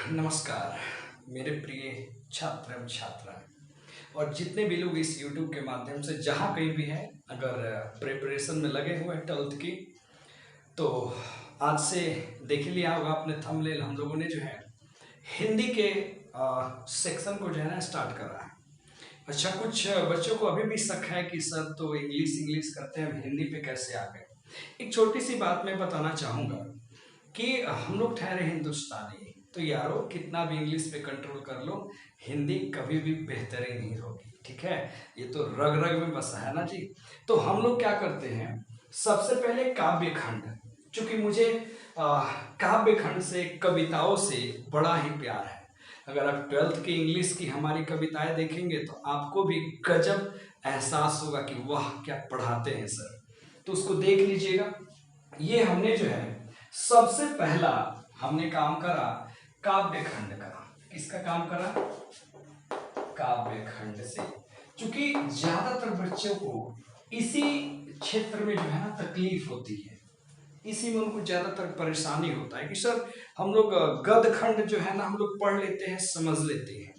नमस्कार मेरे प्रिय छात्र एवं छात्रा और जितने भी लोग इस YouTube के माध्यम से जहाँ कहीं भी हैं, अगर प्रिपरेशन में लगे हुए हैं 12th की, तो आज से देख लिया होगा अपने थंबनेल। हम लोगों ने जो है हिंदी के सेक्शन को जो है ना स्टार्ट करा है। अच्छा, कुछ बच्चों को अभी भी शक है कि सर तो इंग्लिश करते हैं, हिंदी पे कैसे आ गए। एक छोटी सी बात मैं बताना चाहूँगा कि हम लोग ठहरे हिंदुस्तानी, तो यारो कितना भी इंग्लिश पे कंट्रोल कर लो, हिंदी कभी भी बेहतरीन नहीं होगी। ठीक है, ये तो रग रग में बसा है ना जी। तो हम लोग क्या करते हैं, सबसे पहले काव्य खंड, चूंकि मुझे काव्य खंड से, कविताओं से बड़ा ही प्यार है। अगर आप 12th की इंग्लिश की हमारी कविताएं देखेंगे तो आपको भी गजब एहसास होगा कि वाह क्या पढ़ाते हैं सर। तो उसको देख लीजिएगा। ये हमने जो है सबसे पहला हमने काम करा काव्य खंड का। किसका काम करा? काव्य खंड से। क्योंकि ज्यादातर बच्चों को इसी क्षेत्र में जो है ना तकलीफ होती है, इसी में उनको ज्यादातर परेशानी होता है कि सर हम लोग गद्य खंड जो है ना हम लोग पढ़ लेते हैं, समझ लेते हैं,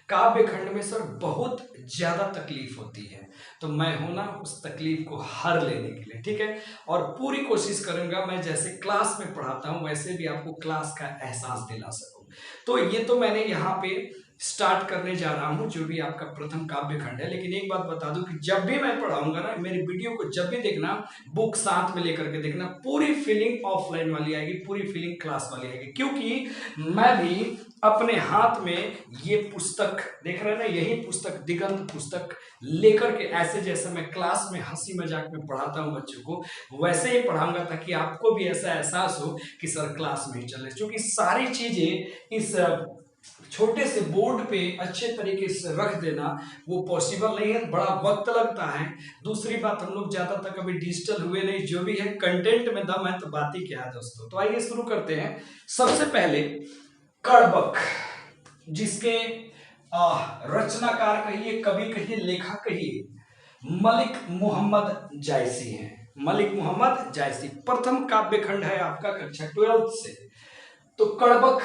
काव्य खंड में सर बहुत ज्यादा तकलीफ होती है। तो मैं हूं ना उस तकलीफ को हर लेने के लिए, ठीक है। और पूरी कोशिश करूंगा मैं जैसे क्लास में पढ़ाता हूं वैसे भी आपको क्लास का एहसास दिला सकूं। तो ये तो मैंने यहाँ पे स्टार्ट करने जा रहा हूँ जो भी आपका प्रथम काव्य खंड है। लेकिन एक बात बता दूं कि जब भी मैं पढ़ाऊंगा ना, मेरी वीडियो को जब भी देखना, बुक साथ में लेकर के देखना, पूरी फीलिंग ऑफलाइन वाली आएगी, पूरी फीलिंग क्लास वाली आएगी। क्योंकि मैं भी अपने हाथ में ये पुस्तक देख रहे हैं ना, यही पुस्तक दिगंत पुस्तक लेकर के ऐसे जैसे मैं क्लास में हंसी मजाक में पढ़ाता हूँ बच्चों को, वैसे ही पढ़ाऊंगा ताकि आपको भी ऐसा एहसास हो कि सर क्लास में ही चल रहे। क्योंकि सारी चीजें इस छोटे से बोर्ड पे अच्छे तरीके से रख देना वो पॉसिबल नहीं है, बड़ा वक्त लगता है। दूसरी बात, हम लोग ज्यादा तक अभी डिजिटल हुए नहीं, जो भी है कंटेंट में दम है तो बात ही क्या है दोस्तों। तो आइए शुरू करते हैं। सबसे पहले कड़बक, जिसके रचनाकार कहिए, कवि कहिए, लेखक कहिए, मलिक मोहम्मद जायसी हैं। मलिक मोहम्मद जायसी प्रथम काव्य खंड है आपका कक्षा 12th से। तो कड़बक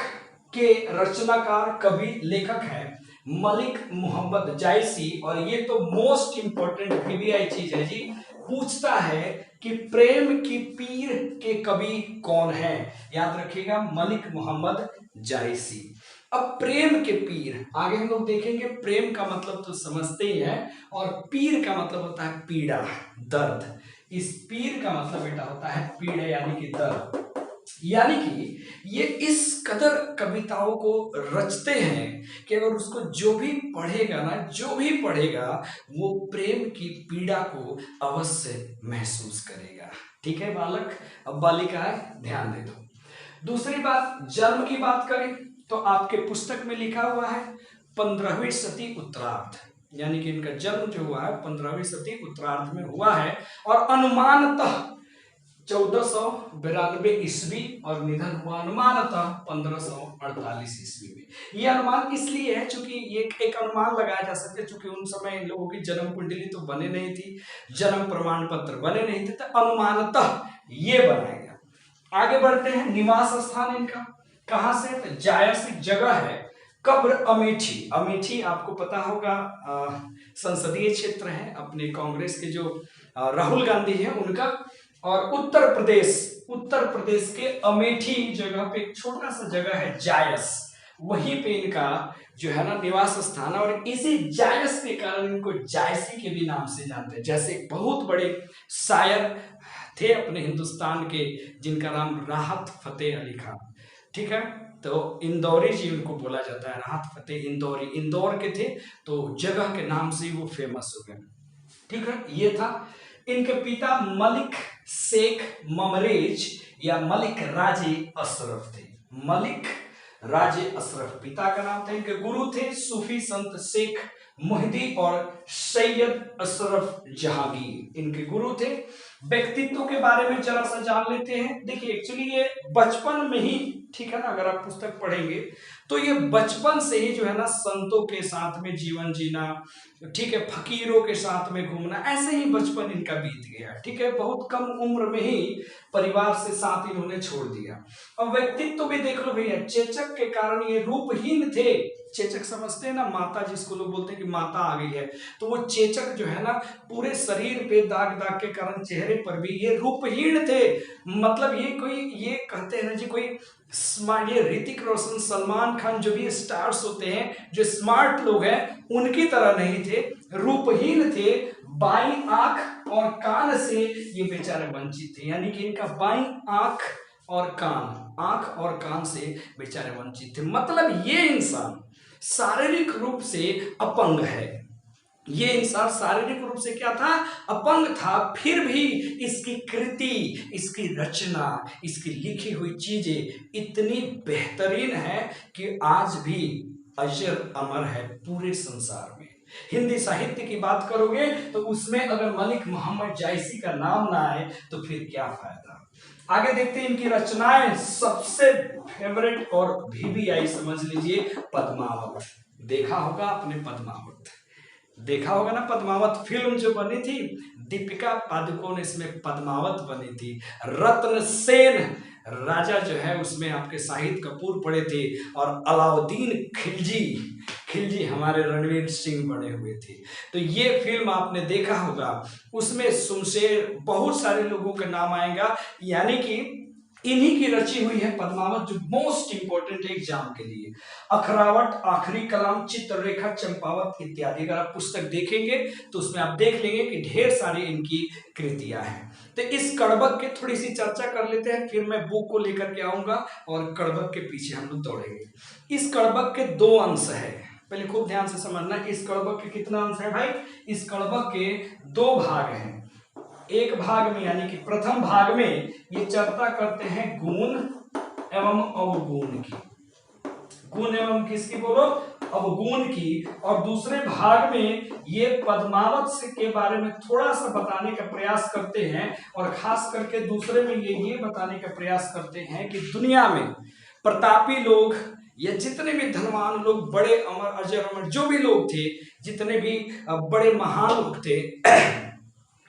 के रचनाकार, कवि, लेखक है मलिक मोहम्मद जायसी। और ये तो मोस्ट इंपोर्टेंट पीवीआई चीज है जी, पूछता है कि प्रेम की पीर के कवि कौन है। याद रखिएगा, मलिक मोहम्मद जायसी। अब प्रेम के पीर आगे हम लोग देखेंगे। प्रेम का मतलब तो समझते ही है, और पीर का मतलब होता है पीड़ा, दर्द। इस पीर का मतलब बेटा होता है पीड़ा, यानी कि दर्द। यानी कि ये इस कदर कविताओं को रचते हैं कि अगर उसको जो भी पढ़ेगा ना, जो भी पढ़ेगा वो प्रेम की पीड़ा को अवश्य महसूस करेगा। ठीक है बालक, अब बालिका है, ध्यान दे दो। दूसरी बात, जन्म की बात करें तो आपके पुस्तक में लिखा हुआ है 15वीं सदी उत्तरार्ध, यानी कि इनका जन्म जो हुआ है 15वीं सदी उत्तरार्ध में हुआ है। और अनुमानतः 1492 ईस्वी और निधन हुआ अनुमानतः 1548 ईस्वी में। ये अनुमान इसलिए है चूंकि ये एक अनुमान लगाया जा सकता है, चूंकि उन समय लोगों की जन्म कुंडली तो बने नहीं थी, जन्म प्रमाण पत्र बने नहीं थे, तो अनुमानतः ये बनाया गया। आगे बढ़ते हैं। निवास स्थान इनका कहां से? तो जायस जगह है, कब्र अमेठी। अमेठी आपको पता होगा संसदीय क्षेत्र है अपने कांग्रेस के जो राहुल गांधी है उनका। और उत्तर प्रदेश के अमेठी जगह पे एक छोटा सा जगह है जायस, वहीं पे इनका जो है ना निवास स्थान है। और इसी जायस के कारण इनको जायसी के भी नाम से जानते हैं। जैसे एक बहुत बड़े शायर थे अपने हिंदुस्तान के, जिनका नाम राहत फतेह अली खान, ठीक है। तो इंदौरी जी उनको बोला जाता है, राहत फतेह इंदौरी, इंदौर के थे, तो जगह के नाम से वो फेमस हो गए। ठीक है, ये था। इनके पिता मलिक शेख ममरेज या मलिक राजे अशरफ थे। मलिक राजे अशरफ पिता का नाम था। इनके गुरु थे सूफी संत शेख मुहिदी और सैयद अशरफ जहांगीर इनके गुरु थे। व्यक्तित्व के बारे में जरा सा जान लेते हैं। देखिए एक्चुअली ये बचपन में ही, ठीक है ना, अगर आप पुस्तक पढ़ेंगे तो ये बचपन से ही जो है ना संतों के साथ में जीवन जीना, ठीक है, फकीरों के साथ में घूमना, ऐसे ही बचपन इनका बीत गया, ठीक है। बहुत कम उम्र में ही परिवार से साथ इन्होंने छोड़ दिया। और व्यक्तित्व भी देख लो भैया, चेचक के कारण ये रूपहीन थे। चेचक समझते हैं ना, माता जिसको लोग बोलते हैं कि माता आ गई है, तो वो चेचक जो है ना पूरे शरीर पे दाग दाग के कारण चेहरे पर भी ये रूपहीन थे। मतलब ये कोई, ये कहते हैं ना जी, कोई स्मार्ट, ये ऋतिक रोशन, सलमान खान जो भी स्टार्स होते हैं, जो स्मार्ट लोग हैं, उनकी तरह नहीं थे, रूपहीन थे। बाईं आंख और कान से ये बेचारे वंचित थे, यानी कि इनका बाईं आंख और कान से बेचारे वंचित थे। मतलब ये इंसान शारीरिक रूप से अपंग है। ये इंसान शारीरिक रूप से क्या था, अपंग था, फिर भी इसकी कृति, इसकी रचना, इसकी लिखी हुई चीजें इतनी बेहतरीन है कि आज भी अजर अमर है पूरे संसार में। हिंदी साहित्य की बात करोगे तो उसमें अगर मलिक मोहम्मद जायसी का नाम ना आए तो फिर क्या फायदा। आगे देखते हैं इनकी रचनाएं। सबसे फेवरेट और VVI समझ लीजिए पद्मावत। देखा होगा आपने पद्मावत, देखा होगा ना पद्मावत फिल्म जो बनी थी, दीपिका पादुकोण इसमें पद्मावत बनी थी। रत्न सेन राजा जो है उसमें आपके शाहिद कपूर पड़े थे, और अलाउद्दीन खिलजी हमारे रणवीर सिंह बने हुए थे। तो ये फिल्म आपने देखा होगा, उसमें शुमशेर, बहुत सारे लोगों के नाम आएगा, यानी कि इन्हीं की रची हुई है पद्मावत, जो मोस्ट इंपोर्टेंट है एग्जाम के लिए। अखरावट, आखिरी कलाम, चित्ररेखा, चंपावत इत्यादि अगर आप पुस्तक देखेंगे तो उसमें आप देख लेंगे कि ढेर सारी इनकी कृतियां हैं। तो इस कड़बक के थोड़ी सी चर्चा कर लेते हैं, फिर मैं बुक को लेकर के आऊंगा और कड़बक के पीछे हम लोग दौड़ेंगे। इस कड़बक के 2 अंश है, पहले खूब ध्यान से समझना। इस कड़बक के कितना अंश है भाई? इस कड़बक के 2 भाग हैं। एक भाग में, यानी कि प्रथम भाग में ये चर्चा करते हैं गुण एवं अवगुण की। गुण एवं किसकी बोलो? अवगुण की। और दूसरे भाग में ये पद्मावत से के बारे में थोड़ा सा बताने का प्रयास करते हैं, और खास करके दूसरे में ये बताने का प्रयास करते हैं कि दुनिया में प्रतापी लोग या जितने भी धनवान लोग, बड़े अमर अजर अमर जो भी लोग थे, जितने भी बड़े महान लोग थे,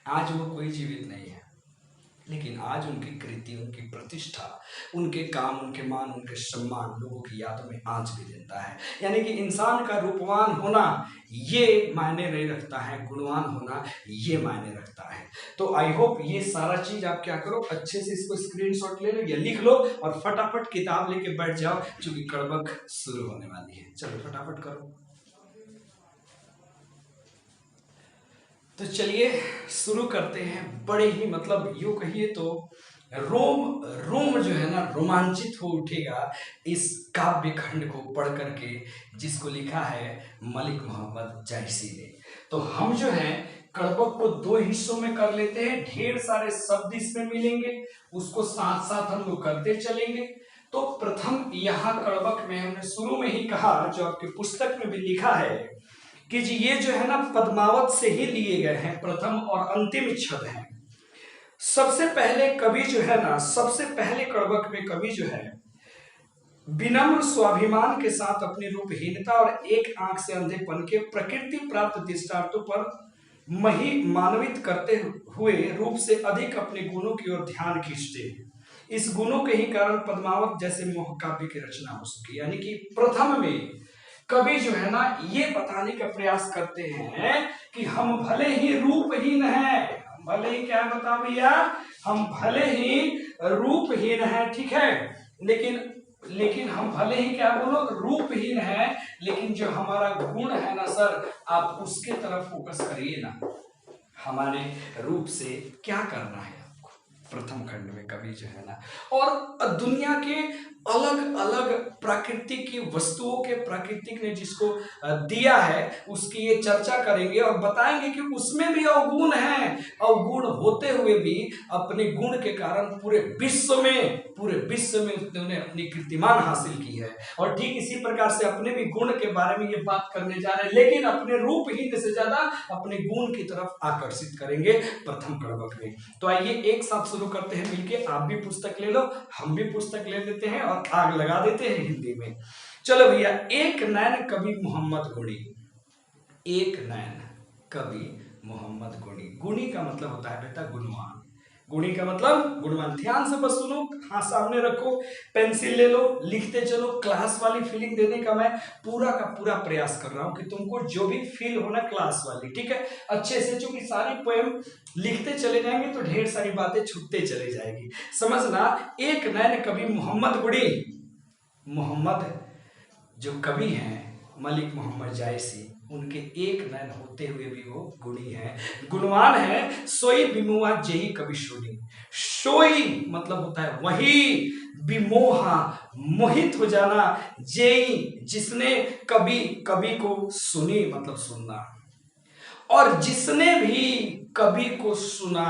आज वो कोई जीवित नहीं है, लेकिन आज उनकी कृति, उनकी प्रतिष्ठा, उनके काम, उनके मान, उनके सम्मान लोगों की यादों में आज भी जिंदा है। यानी कि इंसान का रूपवान होना ये मायने नहीं रखता है, गुणवान होना ये मायने रखता है। तो आई होप ये सारा चीज आप क्या करो, अच्छे से इसको स्क्रीनशॉट ले लो या लिख लो और फटाफट किताब लेके बैठ जाओ, क्योंकि कड़बक शुरू होने वाली है। चलो फटाफट करो। तो चलिए शुरू करते हैं। बड़े ही, मतलब यूं कहिए तो रोम जो है ना रोमांचित हो उठेगा इस काव्य खंड को पढ़ करके, जिसको लिखा है मलिक मोहम्मद जायसी ने। तो हम जो है कड़बक को 2 हिस्सों में कर लेते हैं। ढेर सारे शब्द इसमें मिलेंगे, उसको साथ साथ हम लोग करते चलेंगे। तो प्रथम यहाँ कड़बक में हमने शुरू में ही कहा, जो आपकी पुस्तक में भी लिखा है कि जी ये जो है ना पद्मावत से ही लिए गए हैं, प्रथम और अंतिम छंद है। सबसे पहले कवि जो है ना, सबसे पहले कड़बक में कवि जो है विनम्र स्वाभिमान के साथ अपनी रूपहीनता और एक आंख से अंधेपन के प्रकृति प्राप्त दृष्टांतों पर मानवित करते हुए रूप से अधिक अपने गुणों की ओर ध्यान खींचते हैं। इस गुणों के ही कारण पद्मावत जैसे मोह काव्य की रचना हो सकी। यानी कि प्रथम में कवि जो है ना ये बताने का प्रयास करते हैं कि हम भले ही रूपहीन हैं, भले ही क्या बता भैया, हम भले ही रूपहीन हैं, ठीक है, लेकिन हम भले ही क्या बोलो रूपहीन हैं, लेकिन जो हमारा गुण है ना सर, आप उसके तरफ फोकस करिए ना, हमारे रूप से क्या करना है आपको। प्रथम खंड में कवि जो है ना, और दुनिया के अलग अलग प्राकृतिक की वस्तुओं के प्राकृतिक ने जिसको दिया है उसकी ये चर्चा करेंगे और बताएंगे कि उसमें भी अवगुण है। अवगुण होते हुए भी अपने गुण के कारण पूरे विश्व में उन्होंने अपनी कीर्तिमान हासिल की है। और ठीक इसी प्रकार से अपने भी गुण के बारे में ये बात करने जा रहे हैं, लेकिन अपने रूपहीन से ज्यादा अपने गुण की तरफ आकर्षित करेंगे प्रथम कड़वक में। तो आइए एक साथ शुरू करते हैं मिलके। आप भी पुस्तक ले लो, हम भी पुस्तक ले लेते हैं और आग लगा देते हैं हिंदी में। चलो भैया, एक नैन कवि मोहम्मद गुणी। एक नैन कवि मोहम्मद गुणी। गुणी का मतलब होता है बेटा गुणवान। गुणी का मतलब गुणवान। ध्यान से बस सुनो, हाँ सामने रखो, पेंसिल ले लो, लिखते चलो। क्लास वाली फीलिंग देने का मैं पूरा का पूरा प्रयास कर रहा हूं कि तुमको जो भी फील होना क्लास वाली, ठीक है, अच्छे से। चूंकि सारी पोएम लिखते चले जाएंगे तो ढेर सारी बातें छूटते चली जाएगी, समझना। एक नैन कवि मोहम्मद गुणी। मोहम्मद जो कवि हैं मलिक मोहम्मद जायसी, उनके एक नैन होते हुए भी वो गुणी है, गुणवान है। सोई विमोहा जेही कवि सुनी। सोई मतलब होता है वही, विमोहा मोहित हो जाना, जेई जिसने कवि, कवि को सुनी मतलब सुनना, और जिसने भी कवि को सुना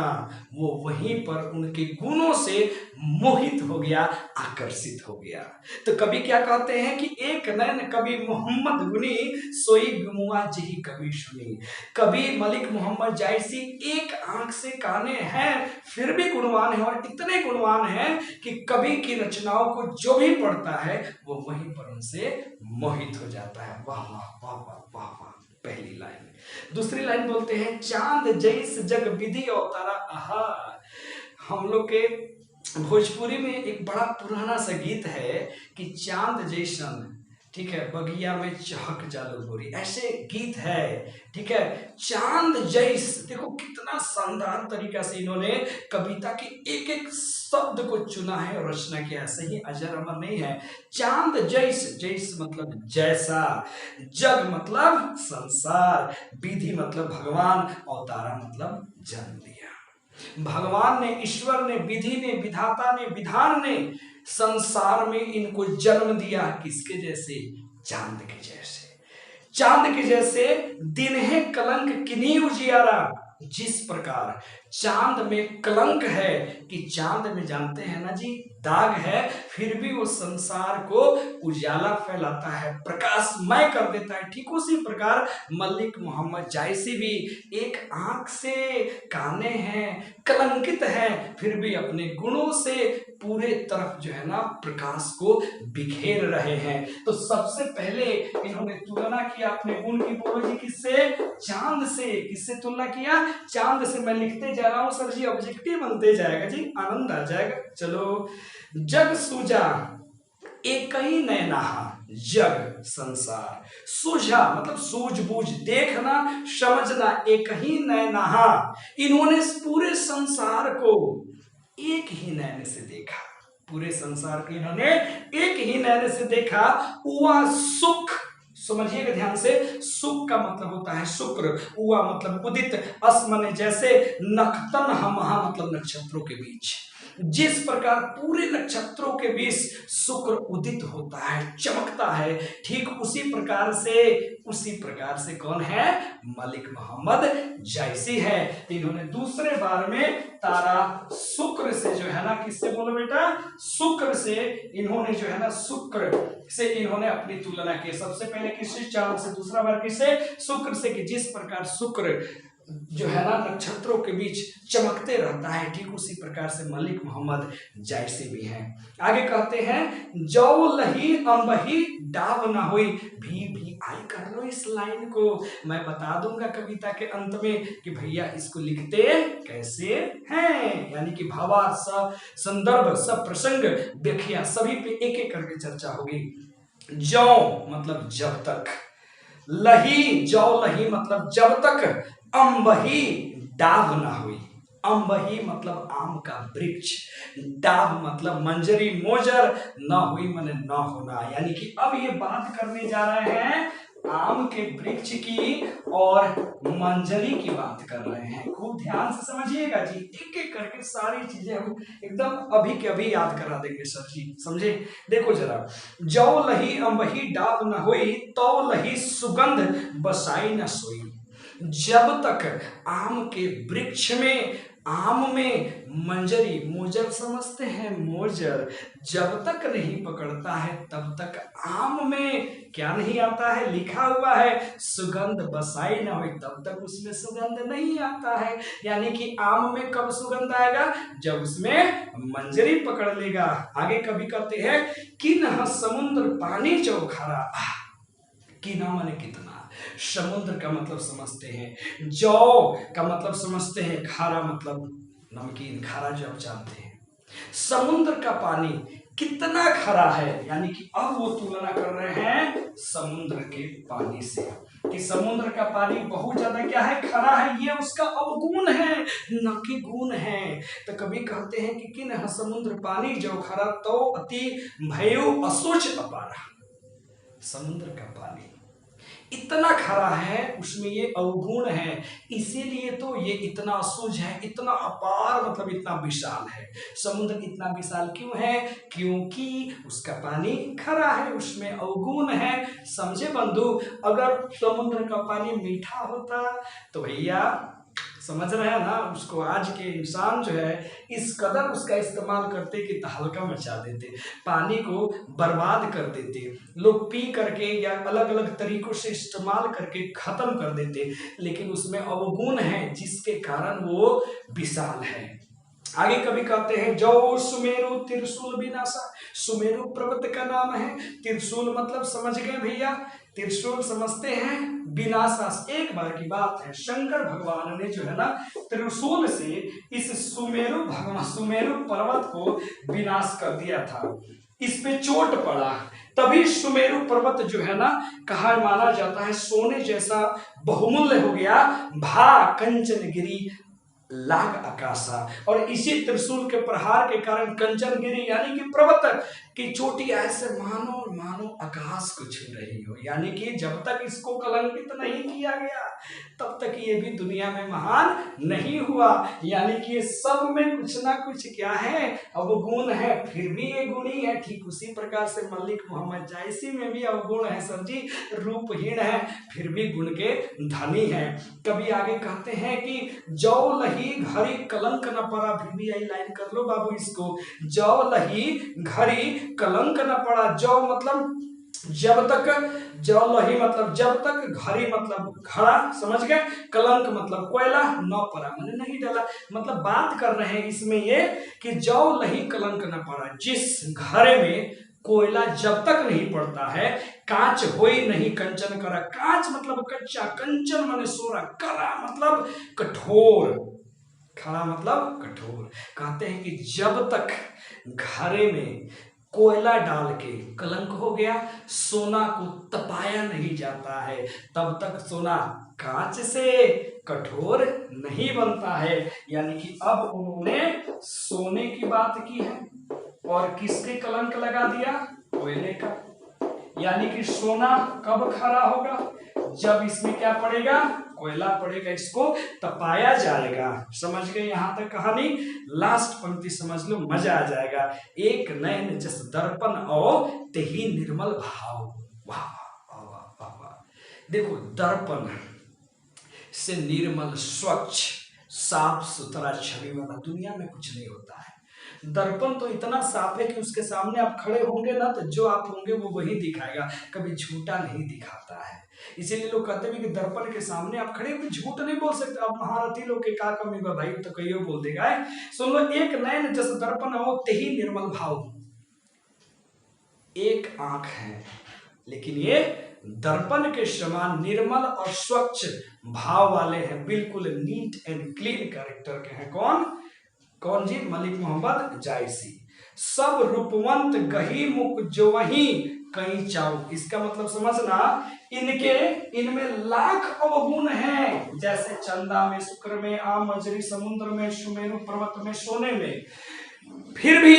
वो वहीं पर उनके गुणों से मोहित हो गया, आकर्षित हो गया। तो कवि क्या कहते हैं कि एक नैन कवि मोहम्मद गुणी, सोई विमुआ जेही कवि सुनी। कवि मलिक मोहम्मद जायसी एक आंख से काने हैं फिर भी गुणवान है, और इतने गुणवान हैं कि कवि की रचनाओं को जो भी पढ़ता है वो वहीं पर उनसे मोहित हो जाता है। वाह वाह वाह वाह वाह वाह, पहली लाइन। दूसरी लाइन बोलते हैं, चांद जैस जग विधि अवतारा। आहा, हम लोग के भोजपुरी में एक बड़ा पुराना सा गीत है कि चांद जैसन, ठीक है, बगिया में चहक जालो गोरी, ऐसे गीत है, ठीक है। चांद जैस, देखो कितना शानदार तरीका से इन्होंने कविता के एक एक शब्द को चुना है और रचना किया है। सही अजर अमर नहीं है। चांद जैस, जैस मतलब जैसा, जग मतलब संसार, विधि मतलब भगवान, अवतारा मतलब जन्म लिया। भगवान ने, ईश्वर ने, विधि ने, विधाता ने, विधान ने संसार में इनको जन्म दिया। किसके जैसे? चांद के जैसे। चांद के जैसे दिन है कलंक किन्हीं उजियारा। जिस प्रकार चांद में कलंक है कि चांद में जानते हैं ना जी दाग है, फिर भी वो संसार को उजाला फैलाता है, प्रकाशमय कर देता है। ठीक उसी प्रकार मलिक मोहम्मद जायसी भी एक आंख से काने हैं, कलंकित है, फिर भी अपने गुणों से पूरे तरफ जो है ना प्रकाश को बिखेर रहे हैं। तो सबसे पहले इन्होंने तुलना किया अपने गुण की। बोलो जी किससे? चांद से। किससे तुलना किया? चांद से। मैं लिखते जा रहा हूं सर जी, ऑब्जेक्टिव बनते जाएगा जी, आनंद आ जाएगा। चलो, जग सूझा एक ही नैनाहा, जग संसार, सूझा मतलब सूझबूझ, देखना समझना, एक ही नैनाहा। इन्होंने पूरे संसार को एक ही नैन से देखा। पूरे संसार को इन्होंने एक ही नैन से देखा। हुआ सुख, समझिएगा ध्यान से, सुख का मतलब होता है शुक्र, हुआ मतलब उदित, अस्मने जैसे, नखतन हमहा मतलब नक्षत्रों के बीच। जिस प्रकार पूरे नक्षत्रों के बीच शुक्र उदित होता है, चमकता है, ठीक उसी प्रकार से कौन है? मलिक मोहम्मद जायसी है। इन्होंने दूसरे बार में तारा शुक्र से जो है ना, किससे बोलो बेटा? शुक्र से इन्होंने जो है ना, शुक्र से इन्होंने अपनी तुलना की। सबसे पहले किससे? चांद से। दूसरा बार किससे? शुक्र से। कि जिस प्रकार शुक्र जो है ना नक्षत्रों के बीच चमकते रहता है, ठीक उसी प्रकार से मलिक मोहम्मद जायसी भी हैं। आगे कहते हैं, जौ लही अंबही डाव ना हुई। भी आई कर लो इस लाइन को, मैं बता दूंगा कविता के अंत में कि भैया इसको लिखते कैसे हैं। यानी कि भावार्थ, संदर्भ, सब प्रसंग, व्याख्या सभी पे एक एक करके चर्चा होगी। जौ मतलब जब तक, लही, जौ लही मतलब जब तक, अंबही डाव ना हुई। अंबही मतलब आम का वृक्ष, डाव मतलब मंजरी, मोजर, न हुई माने न होना। यानी कि अब ये बात करने जा रहे हैं आम के वृक्ष की और मंजरी की बात कर रहे हैं। खूब ध्यान से समझिएगा जी, एक एक करके सारी चीजें हम एकदम अभी के अभी याद करा देंगे सर जी, समझे। देखो जरा, जौ लही अंबही डाल न होई, तो लही सुगंध बसाई न सोई। जब तक आम के वृक्ष में, आम में मंजरी, मोजर समझते हैं, मोजर जब तक नहीं पकड़ता है तब तक आम में क्या नहीं आता है, लिखा हुआ है सुगंध बसाई ना हुई, तब तक उसमें सुगंध नहीं आता है। यानी कि आम में कब सुगंध आएगा, जब उसमें मंजरी पकड़ लेगा। आगे कभी कहते हैं कि न समुद्र पानी जो खारा, कि ना माने कितना, समुद्र का मतलब समझते हैं, जौ का मतलब समझते हैं, खारा मतलब नमकीन, खारा जो आप जानते हैं। समुद्र का पानी कितना खारा है, यानी कि अब वो तुलना कर रहे हैं समुद्र के पानी से, कि समुद्र का पानी बहुत ज्यादा क्या है, खारा है। ये उसका अवगुण है, न कि गुण है। तो कभी कहते हैं कि किन समुद्र पानी जो खारा, तो अति भयो असुच अपारा। समुद्र का पानी इतना खारा है, उसमें ये अवगुण है, इसीलिए तो ये इतना असुझ है, इतना अपार मतलब इतना विशाल है। समुद्र इतना विशाल क्यों है, क्योंकि उसका पानी खारा है, उसमें अवगुण है। समझे बंधु, अगर समुद्र का पानी मीठा होता तो भैया समझ रहे हैं ना, उसको आज के इंसान जो है इस कदर उसका इस्तेमाल करते कि तहलका मचा देते, पानी को बर्बाद कर देते, लोग पी करके या अलग अलग तरीकों से इस्तेमाल करके खत्म कर देते। लेकिन उसमें अवगुण है जिसके कारण वो विशाल है। आगे कभी कहते हैं जो सुमेरु त्रिशूल विनाशा, सुमेरु पर्वत का नाम है, त्रिशूल मतलब समझ गए भैया, त्रिशूल समझते हैं, विनाशा। एक बार की बात है, शंकर भगवान ने जो है ना त्रिशूल से इस सुमेरु पर्वत को विनाश कर दिया था, इस पे चोट पड़ा, तभी सुमेरु पर्वत जो है ना कहा माना जाता है सोने जैसा बहुमूल्य हो गया, भा कंचनगिरी लाग आकाशा। और इसी त्रिशूल के प्रहार के कारण कंचनगिरी यानी कि पर्वत की चोटी ऐसे मानो मानो आकाश को छू रही हो। यानी कि जब तक इसको कलंकित नहीं किया गया तब तक ये भी दुनिया में महान नहीं हुआ। यानी कि ये सब में कुछ ना कुछ क्या है, अवगुण है, फिर भी ये गुणी है। ठीक उसी प्रकार से मलिक मोहम्मद जायसी में भी अवगुण है सर जी, रूपहीन है फिर भी गुण के धनी है। कभी आगे कहते हैं कि जौ लही घड़ी कलंक न पड़ा, फिर भी यही लाइन कर लो बाबू इसको, जौ लही घड़ी कलंक न पड़ा। जौ मतलब जब तक, जौ लही मतलब जब तक, घड़ी मतलब घड़ा, समझ गए, कलंक मतलब कोयला, न पड़ा मैंने नहीं डाला। मतलब बात कर रहे हैं इसमें ये कि जौ लही कलंक न पड़ा, जिस घड़े में कोयला जब तक नहीं पड़ता है, कांच होई नहीं कंचन करा। कांच मतलब कच्चा, कंचन माने सोना, करा मतलब कठोर, खड़ा मतलब कठोर। कहते हैं कि जब तक घड़े में कोयला डाल के कलंक हो गया, सोना को तपाया नहीं जाता है, तब तक सोना कांच से कठोर नहीं बनता है। यानी कि अब उन्होंने सोने की बात की है और किसके कलंक लगा दिया, कोयले का। यानी कि सोना कब खरा होगा, जब इसमें क्या पड़ेगा, कोयला पड़ेगा, इसको तपाया जाएगा। समझ गए यहां तक कहानी, लास्ट पंक्ति समझ लो, मजा आ जाएगा। एक नयन जस दर्पण और तेही निर्मल भाव। वाह वाह वाह वाह। देखो दर्पण से निर्मल, स्वच्छ, साफ सुथरा छवि वाला दुनिया में कुछ नहीं होता है। दर्पण तो इतना साफ है कि उसके सामने आप खड़े होंगे ना तो जो आप होंगे वो वही दिखाएगा, कभी झूठा नहीं दिखाता है। इसीलिए लोग कहते हैं कि दर्पण के सामने आप खड़े होकर झूठ नहीं बोल सकते। अब महारथी लोग के का कमी बा भाई, तो कहियो बोल देगा। सुन लो, एक नयन जस दर्पण हो तेही निर्मल भाव। एक आंख है लेकिन ये दर्पण के समान निर्मल और स्वच्छ भाव वाले हैं, बिल्कुल नीट एंड क्लीन कैरेक्टर के हैं। कौन कौन जी, मलिक मोहम्मद जायसी। सब रूपवंत गही मुख जो वही कहीं चाऊ। इसका मतलब समझना, इनमें लाख अवगुण हैं, जैसे चंदा में, शुक्र में, आम मजरी, समुद्र में, सुमेरु पर्वत में, सोने में, फिर भी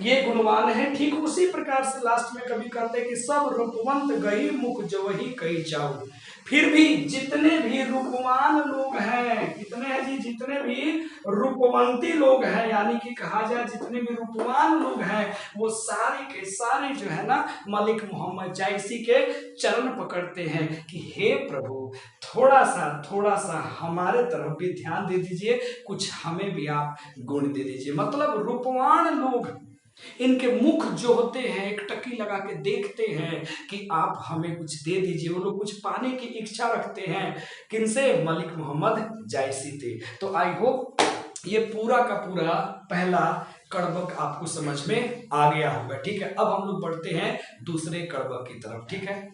ये गुणवान है। ठीक उसी प्रकार से लास्ट में कभी कहते हैं कि सब रूपवंत गई मुख जो वही कई चाऊ। फिर भी जितने भी रूपवान लोग हैं, कितने हैं जी, जितने भी रूपवंती लोग हैं, यानी कि कहा जाए जितने भी रूपवान लोग हैं, वो सारे के सारे जो है ना मलिक मोहम्मद जायसी के चरण पकड़ते हैं कि हे प्रभु थोड़ा सा हमारे तरफ भी ध्यान दे दीजिए, कुछ हमें भी आप गुण दे दीजिए। मतलब रूपवान लोग इनके मुख जो होते हैं एक टकी लगा के देखते हैं कि आप हमें कुछ दे दीजिए। वो लोग कुछ पाने की इच्छा रखते हैं। किनसे? मलिक मोहम्मद जायसी थे। तो आई होप ये पूरा का पूरा पहला कड़बक आपको समझ में आ गया होगा। ठीक है, अब हम लोग बढ़ते हैं दूसरे कड़बक की तरफ। ठीक है,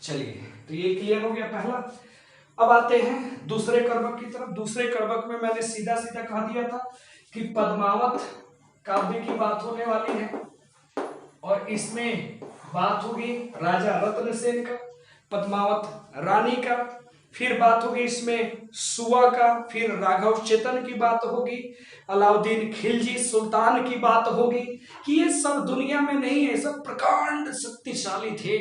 चलिए, तो ये क्लियर हो गया पहला। अब आते हैं दूसरे कड़बक की तरफ। दूसरे कड़बक में मैंने सीधा सीधा कह दिया था कि पद्मावत काव्य की बात होने वाली है और इसमें बात होगी राजा रत्नसेन का, पद्मावत रानी का, फिर बात होगी इसमें सुआ का, फिर राघव चेतन की बात होगी, अलाउद्दीन खिलजी सुल्तान की बात होगी कि ये सब दुनिया में नहीं है, सब प्रकांड शक्तिशाली थे,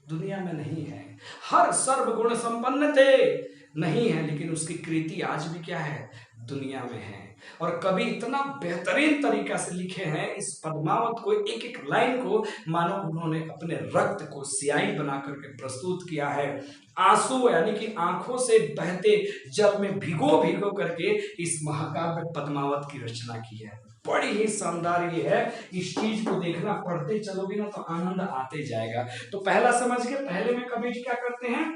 दुनिया में नहीं है, हर सर्वगुण संपन्न थे, नहीं है, लेकिन उसकी कृति आज भी क्या है? दुनिया में है। और कवि इतना बेहतरीन तरीका से लिखे हैं इस पद्मावत को, एक एक लाइन को मानो उन्होंने अपने रक्त को स्याही बना करके प्रस्तुत किया है। आंसू यानी कि आंखों से बहते जल में भिगो भिगो करके इस महाकाव्य पद्मावत की रचना की है। बड़ी ही शानदार ये है, इस चीज को देखना, पढ़ते चलोगे ना तो आनंद आते जाएगा। तो पहला समझ के, पहले में कवि क्या करते हैं?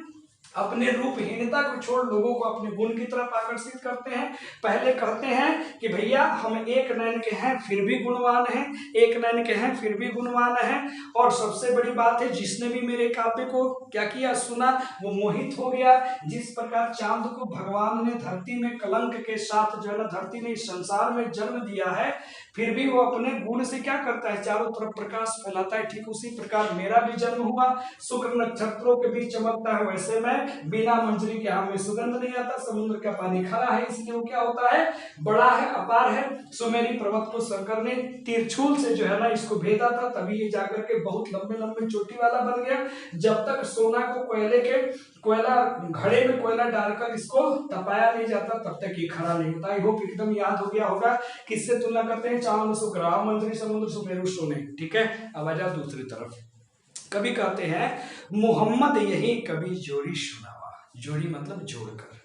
अपने रूपहीनता को छोड़ लोगों को अपने गुण की तरफ आकर्षित करते हैं। पहले कहते हैं कि भैया हम एक नयन के हैं फिर भी गुणवान हैं, एक नयन के हैं फिर भी गुणवान हैं। और सबसे बड़ी बात है, जिसने भी मेरे काव्य को क्या किया, सुना, वो मोहित हो गया। जिस प्रकार चांद को भगवान ने धरती में कलंक के साथ जो है ना, धरती ने इस संसार में जन्म दिया है, फिर भी वो अपने गुण से क्या करता है, चारों तरफ प्रकाश फैलाता है। ठीक उसी प्रकार मेरा भी जन्म हुआ, शुक्र नक्षत्रों के बीच चमकता है, वैसे मैं बिना मंजरी के आम में सुगंध नहीं आता। समुद्र का पानी खरा है, इसलिए वो क्या होता है, बड़ा है, अपार है। सुमेरी पर्वत को शंकर ने तिरछुल से जो है ना इसको भेदा था, तभी ये जाकर के बहुत लंबे लंबे चोटी वाला बन गया। जब तक सोना को कोयला घड़े में कोयला डालकर इसको तपाया नहीं जाता, तब तक ये खरा नहीं होता। आई होप एकदम याद हो गया होगा। किससे तुलना करते हैं? चांद शुक्र, राम मंजरी समुद्र सुमेरु सोने। ठीक है, अब आ जाओ दूसरी तरफ। कभी कहते हैं मोहम्मद यही कभी जोड़ी सुनावा, जोड़ी मतलब जोड़कर।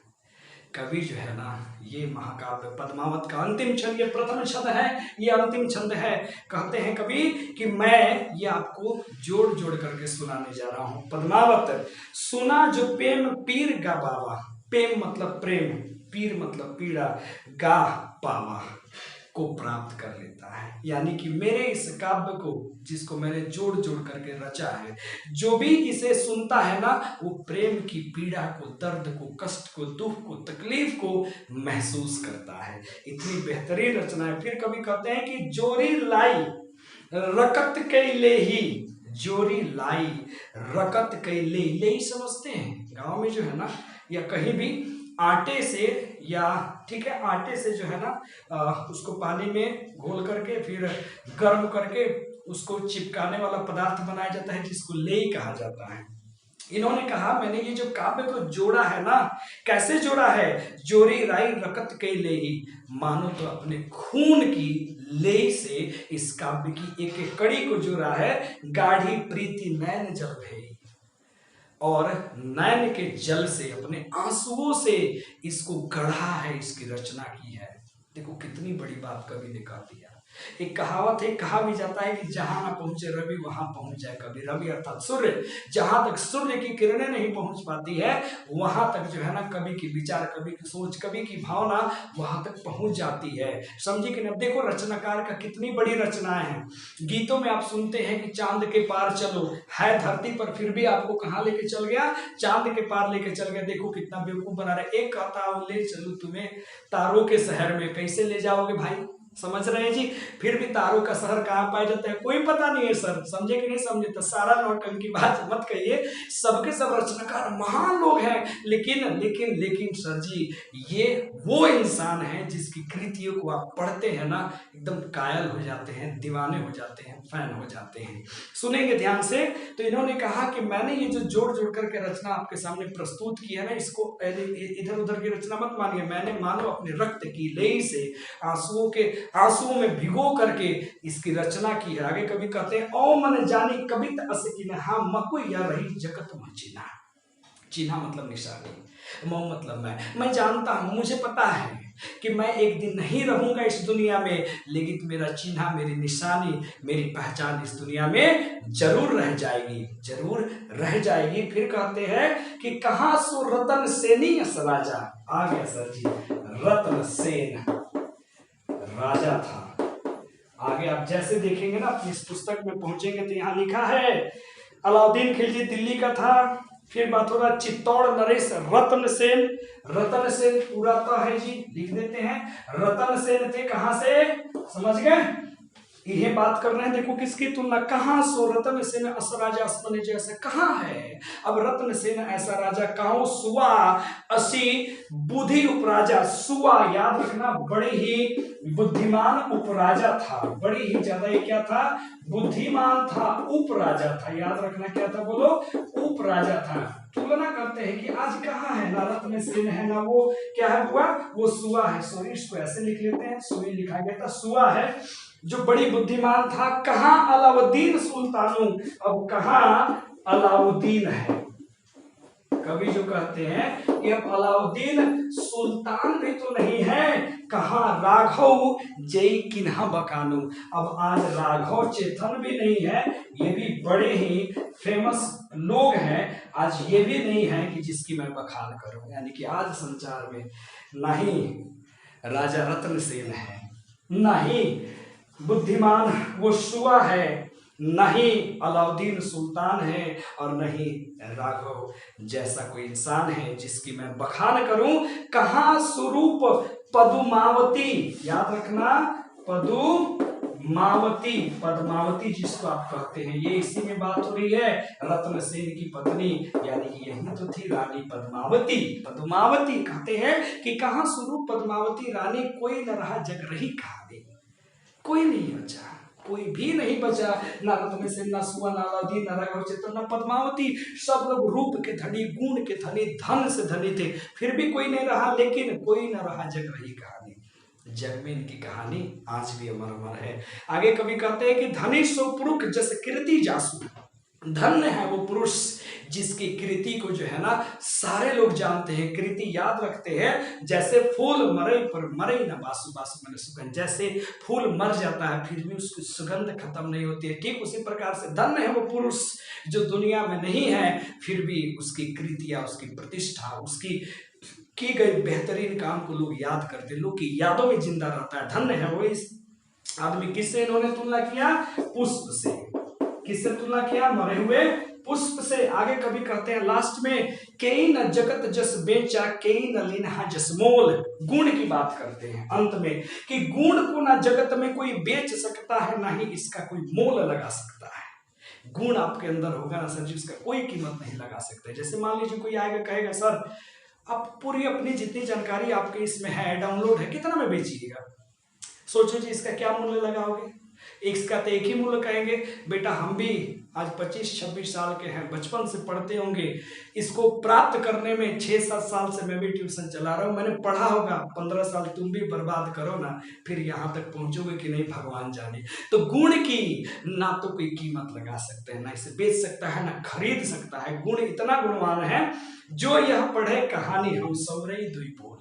कवि जो है ना, ये महाकाव्य पद्मावत का अंतिम छंद, ये प्रथम छंद है, ये अंतिम छंद है। कहते हैं कवि कि मैं ये आपको जोड़ जोड़ करके सुनाने जा रहा हूं। पद्मावत सुना जो प्रेम पीर गा बावा, प्रेम मतलब प्रेम, पीर मतलब पीड़ा, गा पावा को प्राप्त कर लेता है। यानी कि मेरे इस काव्य को, जिसको मैंने जोड़ जोड़ करके रचा है, जो भी इसे सुनता है ना, वो प्रेम की पीड़ा को, दर्द को, कष्ट को, दुख को, तकलीफ को महसूस करता है। इतनी बेहतरीन रचना है। फिर कभी कहते हैं कि जोरी लाई रकत कई ले ही, जोरी लाई रकत कई ले ही समझते हैं गांव में जो है ना, या कहीं भी आटे से, या ठीक है आटे से जो है ना उसको पानी में घोल करके फिर गर्म करके उसको चिपकाने वाला पदार्थ बनाया जाता है, जिसको लेई कहा जाता है। इन्होंने कहा मैंने ये जो काव्य को जोड़ा है ना, कैसे जोड़ा है? जोरी राई रकत के ले ही, मानो तो अपने खून की ले से इस काव्य की एक एक कड़ी को जोड़ा है। गाढ़ी प्रीति नैन जल भई, और नैन के जल से, अपने आंसुओं से इसको गढ़ा है, इसकी रचना की है। देखो कितनी बड़ी बात कवि ने कह दिया। एक कहावत है, कहा भी जाता है कि जहां ना पहुंचे रवि वहां पहुंच जाए कवि। रवि अर्थात सूर्य, जहां तक सूर्य की किरणें नहीं पहुंच पाती है, वहां तक जो है ना कवि की विचार, कवि की सोच, कवि की भावना वहां तक पहुंच जाती है। समझे कि नहीं? देखो रचनाकार का कितनी बड़ी रचनाएं हैं। गीतों में आप सुनते हैं कि चांद के पार चलो, है धरती पर फिर भी आपको कहाँ लेके चल गया? चांद के पार लेके चल गया। देखो कितना बेवकूफ बना रहा है। एक कहता ले चलूं तुम्हें तारों के शहर में, कैसे ले जाओगे भाई? समझ रहे हैं जी। फिर भी तारों का शहर कहाँ पाया जाता है, कोई पता नहीं है सर, समझे कि नहीं समझे। तो सारा नौटंकी बात मत कहिए, सबके सब रचनाकार महान लोग हैं, लेकिन लेकिन लेकिन सर जी, ये वो इंसान है जिसकी कृतियों को आप पढ़ते हैं ना, एकदम कायल हो जाते हैं, दीवाने हो जाते हैं, फैन हो जाते हैं। सुनेंगे ध्यान से। तो इन्होंने कहा कि मैंने ये जो जोड़ जोड़ करके रचना आपके सामने प्रस्तुत की है ना, इसको इधर उधर की रचना मत मानिए, मैंने मानो अपने रक्त की लेई से आंसुओं में भिगो करके इसकी रचना की है। आगे कभी कहते हैं, ओ मन जानी कवित अस इन्हा मकु या रही जगत में चिन्हा। चिन्हा मतलब निशानी, मो मतलब मैं जानता हूं, मुझे पता है कि मैं एक दिन नहीं रहूंगा इस दुनिया में, लेकिन मेरा चिन्हा, मेरी निशानी, मेरी पहचान इस दुनिया में जरूर रह जाएगी, जरूर रह जाएगी। फिर कहते हैं कि कहां सो रतन सेनी अस राजा। आ गया सर जी, रतन सेन राजा था। आगे आप जैसे देखेंगे ना, अपनी इस पुस्तक में पहुंचेंगे तो यहाँ लिखा है, अलाउद्दीन खिलजी दिल्ली का था। फिर बात हो रहा चित्तौड़ नरेश रतन सेन। रतन सेन पूरा तो है जी, लिख देते हैं। रतन सेन थे कहां से, समझ गए, ये बात कर रहे हैं। देखो किसकी तुलना, कहां सो रतन सेन अस राजा असमने जैसे, कहां है अब रतन सेन ऐसा राजा, कहो सुआ असी बुद्धि उपराजा। सुआ याद रखना, बड़े ही बुद्धिमान उपराजा था, बड़ी ही ज्यादा ये क्या था, बुद्धिमान था, उपराजा था। याद रखना क्या था, बोलो, उपराजा था। तुलना करते हैं कि आज कहाँ है, ना रतन सेन है, ना वो क्या है हुआ, वो सुआ है। सॉरी, इसको ऐसे लिख लेते हैं, सुई लिखा गया था, सुआ है जो बड़ी बुद्धिमान था। कहां अलाउद्दीन सुल्तानू, अब कहां अलाउद्दीन है। कवि जो कहते हैं कि अब अलाउद्दीन सुल्तान भी तो नहीं है, कहां राघव जय किन्हा बकानू। अब आज राघव चेतन भी नहीं है, ये भी बड़े ही फेमस लोग हैं, आज ये भी नहीं है कि जिसकी मैं बखान करूं। यानी कि आज संसार में नहीं राजा रतन सेन है, नहीं बुद्धिमान वो सुआ है, नहीं अलाउद्दीन सुल्तान है, और नहीं राघव जैसा कोई इंसान है जिसकी मैं बखान करूं। कहां स्वरूप पदुमावती, याद रखना, पदुमावती, पद्मावती जिसको आप कहते हैं, ये इसी में बात हो रही है। रत्न सेन की पत्नी यानी कि यही तो थी रानी पद्मावती। पद्मावती कहते हैं कि कहां स्वरूप पद्मावती रानी, कोई न रहा जग रही कहानी। कोई नहीं बचा, कोई भी नहीं बचा, ना रत्न सेन, ना सुआ, ना अलाउद्दीन, ना राघव चेतन, ना पद्मावती। सब लोग रूप के धनी, गुण के धनी, धन से धनी थे, फिर भी कोई नहीं रहा, लेकिन कोई न रहा जग रही कहानी। जग में इनकी कहानी आज भी अमर अमर है। आगे कवि कहते हैं कि धनी सो पुरुष जस कीर्ति जासु। धन्य है वो पुरुष जिसकी कृति को जो है ना सारे लोग जानते हैं, कृति याद रखते हैं। जैसे फूल मरे पर मरे न बासु, बासु मैंने सुगंध, जैसे फूल मर जाता है फिर भी उसकी सुगंध खत्म नहीं होती है, ठीक उसी प्रकार से धन्य है वो पुरुष जो दुनिया में नहीं है, फिर भी उसकी कृतियां, उसकी प्रतिष्ठा, उसकी की गई बेहतरीन काम को लोग याद करते, लोग की यादों में जिंदा रहता है। धन्य है वो इस आदमी। किससे इन्होंने तुलना किया, पुष्प से। किससे तुलना किया, मरे हुए पुष्प से। आगे कभी कहते हैं लास्ट में, कई न जगत जस बेचा, कई न लिन्हा जस मोल। गुण की बात करते हैं अंत में कि गुण को ना जगत में कोई बेच सकता है, ना ही इसका कोई मोल लगा सकता है। गुण आपके अंदर होगा ना सर जी, उसका कोई कीमत नहीं लगा सकते। जैसे मान लीजिए कोई आएगा कहेगा, सर आप पूरी अपनी जितनी जानकारी आपके इसमें है, डाउनलोड है, कितना में बेचिएगा। सोचो जी इसका क्या मूल्य लगाओगे। इसका तो एक ही मूल्य कहेंगे, बेटा हम भी आज 25-26 साल के हैं, बचपन से पढ़ते होंगे, इसको प्राप्त करने में 6-7 साल से मैं भी ट्यूशन चला रहा हूँ, मैंने पढ़ा होगा 15 साल, तुम भी बर्बाद करो ना, फिर यहाँ तक पहुँचोगे कि नहीं भगवान जाने। तो गुण की ना तो कोई कीमत लगा सकते हैं, ना इसे बेच सकता है, ना खरीद सकता है। गुण इतना गुणवान है, जो यह पढ़े कहानी हम सौरई दुई बोल।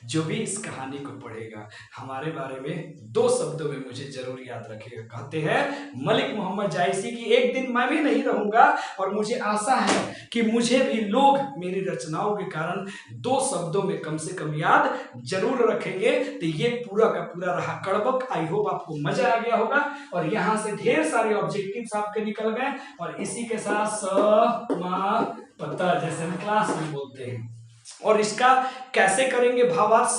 जो भी इस कहानी को पढ़ेगा हमारे बारे में 2 शब्दों में मुझे जरूर याद रखेगा। कहते हैं मलिक मोहम्मद जायसी की एक दिन मैं भी नहीं रहूंगा, और मुझे आशा है कि मुझे भी लोग मेरी रचनाओं के कारण 2 शब्दों में कम से कम याद जरूर रखेंगे। तो ये पूरा का पूरा रहा कड़बक। आई होप आपको मजा आ गया होगा, और यहाँ से ढेर सारे ऑब्जेक्टिव्स आपके निकल गए, और इसी के साथ पता जैसे हम क्लास में बोलते हैं और इसका कैसे करेंगे भावार्थ,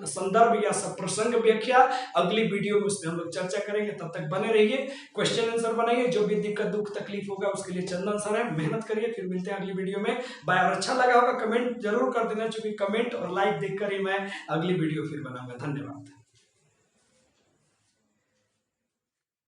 संदर्भ या प्रसंग व्याख्या, अगली वीडियो में उसमें हम लोग चर्चा करेंगे। तब तक बने रहिए, क्वेश्चन आंसर बनाइए, जो भी दिक्कत दुख तकलीफ होगा उसके लिए चंदन सर है, मेहनत करिए। फिर मिलते हैं अगली वीडियो में। बाय। और अच्छा लगा होगा कमेंट जरूर कर देना, क्योंकि कमेंट और लाइक देखकर ही मैं अगली वीडियो फिर बनाऊंगा। धन्यवाद।